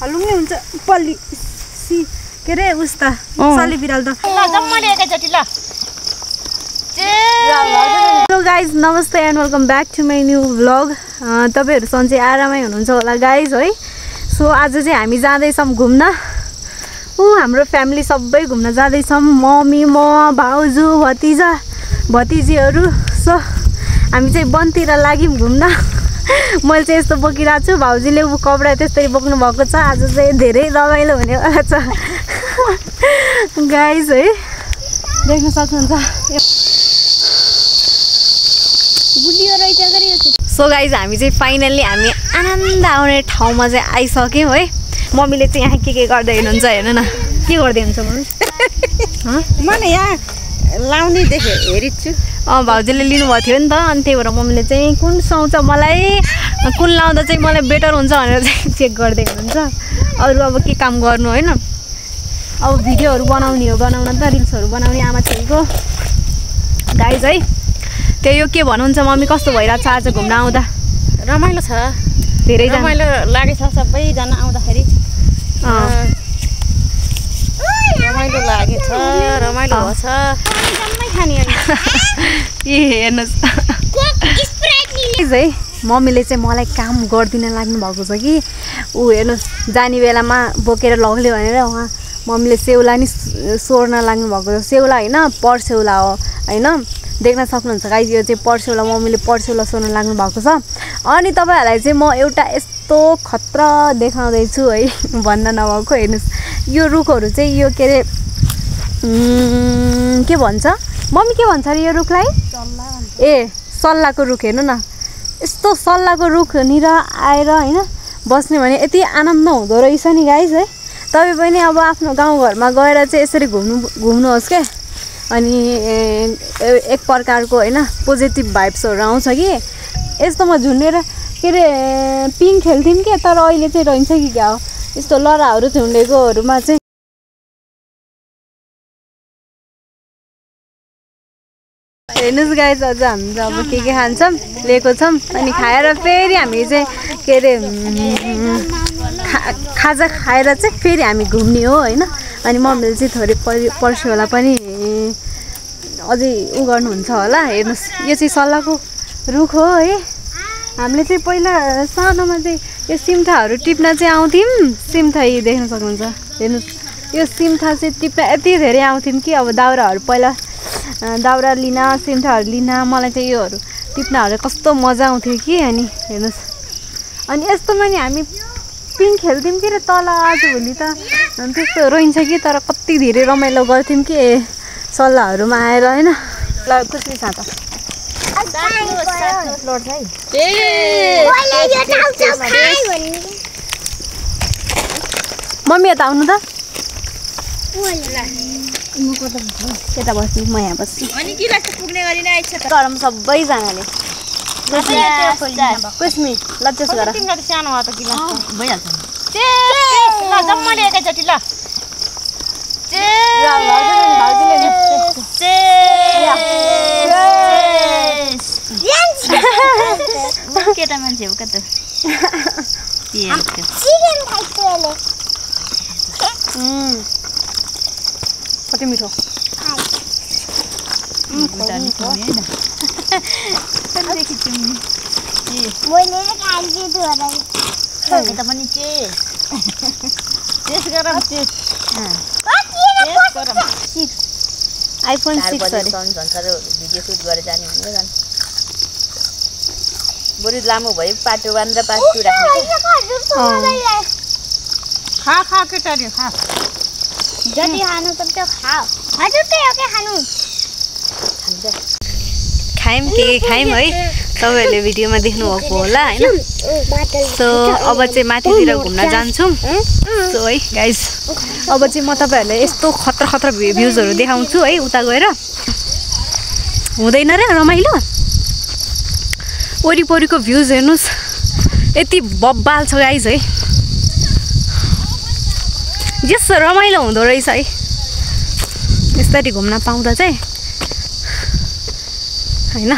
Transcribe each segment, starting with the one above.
हलुङ्गे हुन्छ पल्ली के रे उस्ता सली बिराल त ल जम्मले एकैचोटी ल हेलो गाइज नमस्ते and welcome back to my new vlog तपाईहरु सन्चै आरामै हुनुहुन्छ होला गाइज है सो आज चाहिँ हामी जाँदैछौँ घुम्न हाम्रो फ्यामिली सबै घुम्न जाँदैछौँ मम्मी म भाउजू भतिजा भतिजीहरू सो हामी चाहिँ वनतिर लाग्यौँ घुम्न मैले चाहिँ यस्तो बोकिरहेको छु भाउजूले कपडा त्यस्तै बोक्नु भएको छ आज चाहिँ धेरै रमाइलो हुनेवाला छ गाइज है देख्न सक्नुहुन्छ सो गाइज हामी चाहिँ फाइनल्ली हामी आनन्द आउने ठाउँमा चाहिँ आइसक्यौँ है मम्मीले चाहिँ यहाँ के गर्दै हुनुहुन्छ हेर्नु न के गर्दै हुन्छ मम्मी म यहाँ लाउने देखेँ हेरिछु भाउजूले लिनुभएको थियो नि त अनि त्यही भएर मम्मीले चाहिँ कुन सुहाउँछ मलाई कुन लाउँदा चाहिँ मलाई बेटर हुन्छ भनेर चाहिँ चेक गर्दै हुनुहुन्छ अरू अब के काम गर्नु होइन अब भिडियोहरू बनाउने हो बनाउन त रिल्सहरू बनाउने आमा छोरीको गाइज है त्यो यो के भन्नुहुन्छ मम्मी कस्तो भइरहेको छ आज घुम्न आउँदा रमाइलो छ धेरै रमाइलो लागेछ सबैजना आउँदाखेरि रमाइलो लागेछ रमाइलो भएछ जम्मै खाने ए हेर्नुहोस् है मम्मीले चाहिँ मलाई काम गरिदिन लाग्नु भएको छ कि ऊ हेर्नुहोस् जाने बेलामा बोकेर लग्यो भनेर उहाँ मम्मीले सेउला नि सोर्न लाग्नु भएको छ सेउला होइन पर्सेउला हो होइन देख्न सक्नुहुन्छ गाइस यो चाहिँ पर्सेउला मम्मीले पर्सेउला सोर्न लाग्नु भएको छ अनि तपाईँहरूलाई चाहिँ म एउटा यस्तो खतरा देखाउँदैछु है भन्न नभएको हेर्नुहोस् यो रुखहरू चाहिँ यो के अरे के भन्छ मम्मी के भन्छ अरे यो रुखलाई ए सल्लाहको रुख हेर्नु न यस्तो सल्लाहको रुखनिर आएर होइन बस्ने भने यति आनन्द हुँदो रहेछ नि गाइस है तपाईँ पनि अब आफ्नो गाउँघरमा गएर चाहिँ यसरी घुम्नुहोस् क्या अनि एक प्रकारको होइन पोजिटिभ भाइब्सहरू आउँछ कि यस्तोमा झुन्डेर के अरे पिङ खेल्थ्यौँ क्या तर अहिले चाहिँ रहन्छ कि क्या हो यस्तो लराहरू झुन्डेकोहरूमा चाहिँ हेर्नुहोस् गाइस अझ हामी अब के खान्छौँ लिएको छौँ अनि खाएर फेरि हामी चाहिँ के अरे खाजा खाएर चाहिँ फेरि हामी घुम्ने हो होइन अनि मम्मीले चाहिँ थोरै पर्सेवाला पनि अझै उ गर्नुहुन्छ होला हेर्नुहोस् यो चाहिँ सल्लाहको रुख हो है हामीले चाहिँ पहिला सानोमा चाहिँ यो सिम्थाहरू टिप्न चाहिँ आउँथ्यौँ सिम्था देख्न सक्नुहुन्छ हेर्नुहोस् यो सिम्था चाहिँ टिप्न यति धेरै आउँथ्यौँ कि अब दाउराहरू पहिला दाउरा लिन सिम्थाहरू लिन मलाई चाहिँ योहरू टिप्नहरू कस्तो मजा आउँथ्यो कि अनि हेर्नुहोस् अनि यस्तोमा नि हामी पिङ खेल्थ्यौँ कि तल आजभोलि त त्यस्तो रहन्छ कि तर कति धेरै रमाइलो गर्थ्यौँ कि सल्लाहहरूमा आएर होइन ल कुच्नी साथ मम्मी यता आउनु त यता बस्नु म यहाँ बस्छु गरम सबैजनाले कुस्मी ल त्यसो गर सानो हो त गिलास भइहाल्छ ल जम्मले एकैचोटि ल केटा मान्छे हो कता कति मिठो आइफोन 6 भिडियो सुट गरेर जाने भनेको जानु बरु लामो भयो पाटो बाँधेर पाटो राख्नु खा केटाले खा जति खानु सक्छ खाऊ हजुर त्यही हो के खानु खायौँ के खायौँ है तपाईँहरूले भिडियोमा देख्नुभएको होला होइन सो अब चाहिँ माथितिर घुम्न जान्छौँ सो है गाइज अब चाहिँ म तपाईँहरूलाई यस्तो खतरा खतरा भ्युजहरू देखाउँछु है उता गएर हुँदैन र रमाइलो वरिपरिको भ्युज हेर्नुहोस् यति बब्बाल छ गाइज है जस रमाइलो हुँदो रहेछ है यसरी घुम्न पाउँदा चाहिँ हैन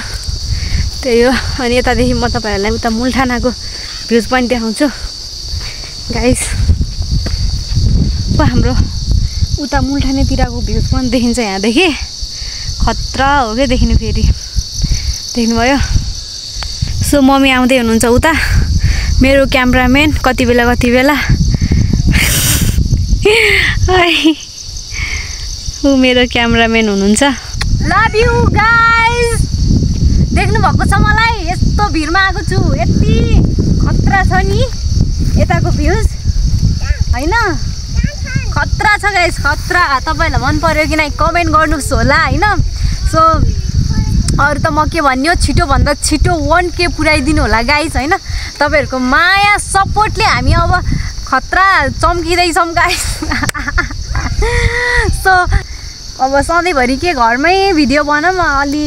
त्यही हो अनि यतादेखि म तपाईहरुलाई उता मुलठानाको भ्यूज पनि देखाउँछु गाइस हाम्रो उता मुल्ठानेतिरको भ्यूज पनि देखिन्छ यहाँदेखि खतरा हो क्या देखिनु फेरि देख्नुभयो सो मम्मी आउँदै हुनुहुन्छ उता मेरो क्यामेराम्यान कति बेला ऊ मेरो क्यामेराम्यान हुनुहुन्छ लभ यु गाइज देख्नु भएको छ मलाई यस्तो भिडमा आएको छु यति खतरा छ नि यताको भ्यूज हैन खतरा छ गाइज खतरा तपाईलाई मन पर्यो कि नै कमेन्ट गर्नुस् होला हैन सो अरु त म के भन्ने हो छिटो भन्दा छिटो 1K पुर्याइदिनु होला गाइज हैन तपाईहरुको माया सपोर्टले हामी अब खतरा चम्किदै छौं गाइज सो अब सधैँभरि के घरमै भिडियो बनाऊँ अलि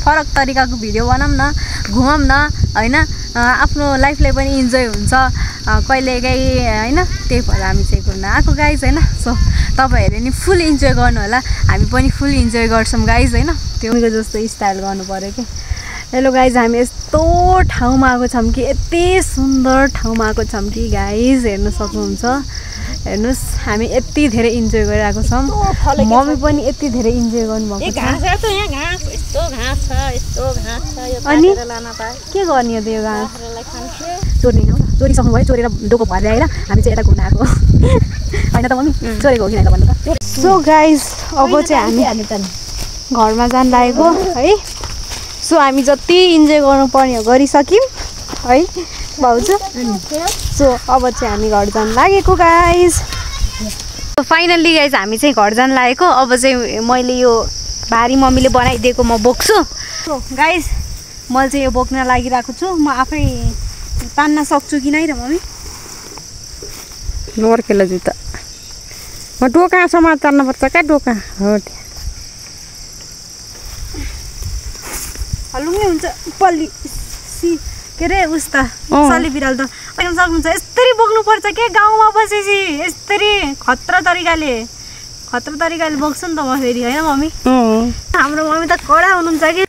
फरक तरिकाको भिडियो बनाऊँ न घुमौँ न हैन आफ्नो लाइफलाई पनि इन्जोय हुन्छ कहिलेकाहीँ हैन त्यही भएर हामी चाहिँ घुम्न आएको गाइज हैन सो तपाईहरुले नि फुल इन्जोय गर्नु होला हामी पनि फुल इन्जोय गर्छौं गाइज हैन त्योको जस्तो स्टाइल गर्नु पर्यो के हेलो गाइज हामी यस्तो ठाउँमा आएको छौं कि यति सुन्दर ठाउँमा आएको छौं कि गाइज हेर्न सक्नुहुन्छ हेर्नुस् हामी यति धेरै इन्जोय गरिरहेको छौं मम्मी पनि यति धेरै इन्जोय गर्नुभएको छ अनि के गर्ने हो त्यो घाँस चोर्ने हो चोरी सक्नु भयो चोरेर डोको भएर आएर हामी चाहिँ यता घुम्न आएको हैन त मम्मी चोरेको हो कि हैन भन्नु त सो गाइज अब चाहिँ हामी घरमा जान लागेको है सो हामी जति इन्जोय गर्नुपर्ने हो गरिसक्यौँ है भाउजू सो अब चाहिँ हामी घर जान लागेको गाइज फाइनल्ली गाइज हामी चाहिँ घर जान लागेको अब चाहिँ मैले यो भारी मम्मीले बनाइदिएको म बोक्छु गाइज मैले चाहिँ यो बोक्न लागिरहेको छु म आफै तान्न सक्छु कि नै र मम्मी नोर्केला जुत्ता म डोकासम्म तान्नुपर्छ क्या डोका हो हलुङ नै हुन्छ पल्ली के अरे उस्ता सली बिराल त देख्न सक्नुहुन्छ यस्तरी बोक्नुपर्छ के गाउँमा बसेपछि यस्तरी खतरा तरिकाले बोक्छु नि त म फेरि हैन मम्मी हाम्रो मम्मी त कडा हुनुहुन्छ कि